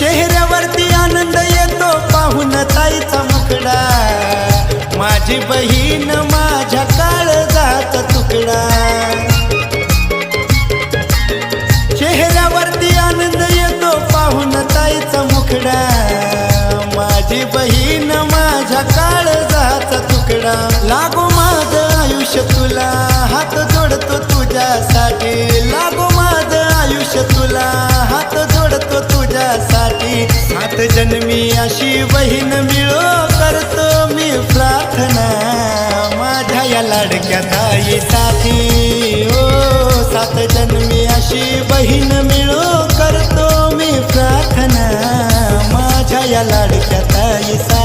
चेहऱ्यावरती आनंद येतो पाहून ताईचा मुखडा, माझी बहीण माझ्या काळजाचा तुकडा. चेहऱ्यावरती आनंद येतो पाहून ताईचा मुखडा, माझी बहीण माझ्या काळजाचा तुकडा. लागो माझं आयुष्य तुला, हात जोडतो तुझ्यासाठी. लागो माझं आयुष्य तुला, हात जोडतो तुझ्यासाठी. 7 जन्मी अशी बहीण मिळो करतो मी प्रार्थना, माझ्या या लाडक्या ताईसाठी. ओ 7 जन्मी अशी बहीण मिळो करतो मी प्रार्थना, माझ्या या लाडक्या ताईसाठी.